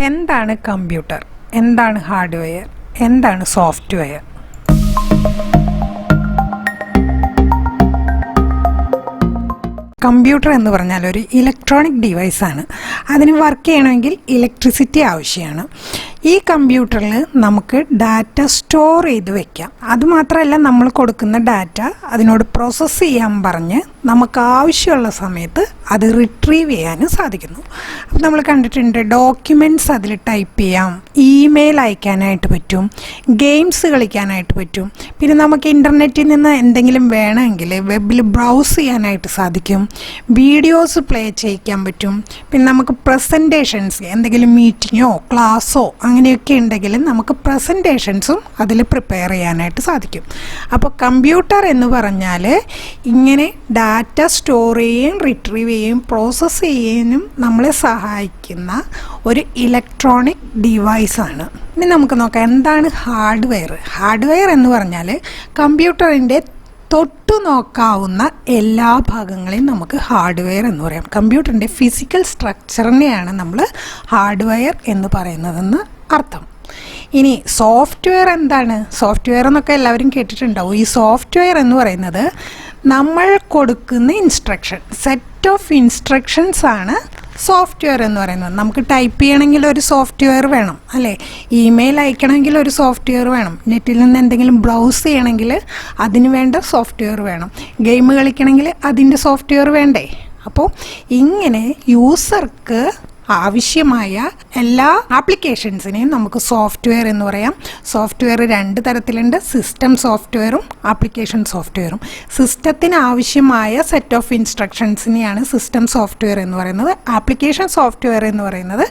എന്താണ് കമ്പ്യൂട്ടർ? എന്താണ് ഹാർഡ്വെയർ? എന്താണ് സോഫ്റ്റ്വെയർ? കമ്പ്യൂട്ടർ എന്ന് പറഞ്ഞാൽ ഒരു ഇലക്ട്രോണിക് ഡിവൈസാണ്. അതിന് വർക്ക് ചെയ്യണമെങ്കിൽ ഇലക്ട്രിസിറ്റി ആവശ്യമാണ്. ഈ കമ്പ്യൂട്ടറിൽ നമുക്ക് ഡാറ്റ സ്റ്റോർ ചെയ്ത് വെക്കാം. അതുമാത്രമല്ല, നമ്മൾ കൊടുക്കുന്ന ഡാറ്റ അതിനോട് പ്രോസസ്സ് ചെയ്യാൻ പറഞ്ഞ് നമുക്ക് ആവശ്യമുള്ള സമയത്ത് അത് റിട്രീവ് ചെയ്യാനും സാധിക്കുന്നു. അപ്പോൾ നമ്മൾ കണ്ടിട്ടുണ്ട്, ഡോക്യുമെൻറ്റ്സ് അതിൽ ടൈപ്പ് ചെയ്യാം, ഇമെയിൽ അയക്കാനായിട്ട് പറ്റും, ഗെയിംസ് കളിക്കാനായിട്ട് പറ്റും. പിന്നെ നമുക്ക് ഇൻ്റർനെറ്റിൽ നിന്ന് എന്തെങ്കിലും വേണമെങ്കിൽ വെബിൽ ബ്രൗസ് ചെയ്യാനായിട്ട് സാധിക്കും, വീഡിയോസ് പ്ലേ ചെയ്യിക്കാൻ പറ്റും. പിന്നെ നമുക്ക് പ്രസൻറ്റേഷൻസ്, എന്തെങ്കിലും മീറ്റിങ്ങോ ക്ലാസ്സോ അങ്ങനെയൊക്കെ ഉണ്ടെങ്കിൽ നമുക്ക് പ്രസൻറ്റേഷൻസും അതിൽ പ്രിപ്പയർ ചെയ്യാനായിട്ട് സാധിക്കും. അപ്പോൾ കമ്പ്യൂട്ടർ എന്ന് പറഞ്ഞാൽ ഇങ്ങനെ ഡാറ്റ സ്റ്റോർ ചെയ്യുകയും റിട്രീവ് ചെയ്യുകയും പ്രോസസ്സ് ചെയ്യാനും നമ്മളെ സഹായിക്കുന്ന ഒരു ഇലക്ട്രോണിക് ഡിവൈസാണ്. ഇനി നമുക്ക് നോക്കാം, എന്താണ് ഹാർഡ്വെയർ? ഹാർഡ്വെയർ എന്ന് പറഞ്ഞാൽ കമ്പ്യൂട്ടറിൻ്റെ തൊട്ടു നോക്കാവുന്ന എല്ലാ ഭാഗങ്ങളെയും നമുക്ക് ഹാർഡ്വെയർ എന്ന് പറയാം. കമ്പ്യൂട്ടറിൻ്റെ ഫിസിക്കൽ സ്ട്രക്ചറിനെയാണ് നമ്മൾ ഹാർഡ്വെയർ എന്ന് പറയുന്നതെന്ന് അർത്ഥം. ഇനി സോഫ്റ്റ്വെയർ എന്താണ്? സോഫ്റ്റ്വെയർ എന്നൊക്കെ എല്ലാവരും കേട്ടിട്ടുണ്ടാവും. ഈ സോഫ്റ്റ്വെയർ എന്ന് പറയുന്നത് നമ്മൾ കൊടുക്കുന്ന ഇൻസ്ട്രക്ഷൻ, സെറ്റ് ഓഫ് ഇൻസ്ട്രക്ഷൻസ് ആണ് സോഫ്റ്റ്വെയർ എന്ന് പറയുന്നത്. നമുക്ക് ടൈപ്പ് ചെയ്യണമെങ്കിൽ ഒരു സോഫ്റ്റ്വെയർ വേണം, അല്ലേ? ഇമെയിൽ അയക്കണമെങ്കിൽ ഒരു സോഫ്റ്റ്വെയർ വേണം, നെറ്റിൽ നിന്ന് എന്തെങ്കിലും ബ്രൗസ് ചെയ്യണമെങ്കിൽ അതിന് വേണ്ട സോഫ്റ്റ്വെയർ വേണം, ഗെയിം കളിക്കണമെങ്കിൽ അതിൻ്റെ സോഫ്റ്റ്വെയർ വേണ്ടേ? അപ്പോൾ ഇങ്ങനെ യൂസർക്ക് ആവശ്യമായ എല്ലാ ആപ്ലിക്കേഷൻസിനെയും നമുക്ക് സോഫ്റ്റ്വെയർ എന്ന് പറയാം. സോഫ്റ്റ്വെയർ രണ്ട് തരത്തിലുണ്ട്, സിസ്റ്റം സോഫ്റ്റ്വെയറും ആപ്ലിക്കേഷൻ സോഫ്റ്റ്വെയറും. സിസ്റ്റത്തിന് ആവശ്യമായ സെറ്റ് ഓഫ് ഇൻസ്ട്രക്ഷൻസിനെയാണ് സിസ്റ്റം സോഫ്റ്റ്വെയർ എന്ന് പറയുന്നത്. ആപ്ലിക്കേഷൻ സോഫ്റ്റ്വെയർ എന്ന് പറയുന്നത്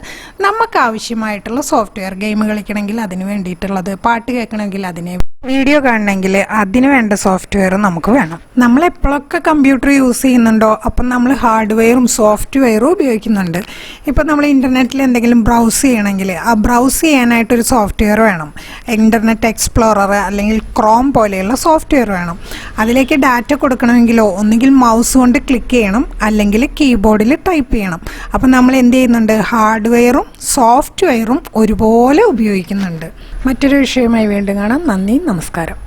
നമുക്ക് ആവശ്യമായിട്ടുള്ള സോഫ്റ്റ്വെയർ, ഗെയിം കളിക്കണമെങ്കിൽ അതിന് വേണ്ടിയിട്ടുള്ളത്, പാട്ട് കേൾക്കണമെങ്കിൽ അതിനെ, വീഡിയോ കാണണമെങ്കിൽ അതിന് വേണ്ട സോഫ്റ്റ്വെയർ നമുക്ക് വേണം. നമ്മൾ എപ്പോഴൊക്കെ കമ്പ്യൂട്ടർ യൂസ് ചെയ്യുന്നുണ്ടോ അപ്പം നമ്മൾ ഹാർഡ്വെയറും സോഫ്റ്റ്വെയറും ഉപയോഗിക്കുന്നുണ്ട്. ഇപ്പം നമ്മൾ ഇൻ്റർനെറ്റിൽ എന്തെങ്കിലും ബ്രൗസ് ചെയ്യണമെങ്കിൽ ആ ബ്രൗസ് ചെയ്യാനായിട്ടൊരു സോഫ്റ്റ്വെയർ വേണം. ഇൻ്റർനെറ്റ് എക്സ്പ്ലോറർ അല്ലെങ്കിൽ ക്രോം പോലെയുള്ള സോഫ്റ്റ്വെയർ വേണം. അതിലേക്ക് ഡാറ്റ കൊടുക്കണമെങ്കിലോ ഒന്നുകിൽ മൗസ് കൊണ്ട് ക്ലിക്ക് ചെയ്യണം, അല്ലെങ്കിൽ കീബോർഡിൽ ടൈപ്പ് ചെയ്യണം. അപ്പം നമ്മൾ എന്ത് ചെയ്യുന്നുണ്ട്? ഹാർഡ്വെയറും സോഫ്റ്റ്വെയറും ഒരുപോലെ ഉപയോഗിക്കുന്നുണ്ട്. മറ്റൊരു വിഷയമായി വീണ്ടും കാണാം. നന്ദി, നമസ്കാരം.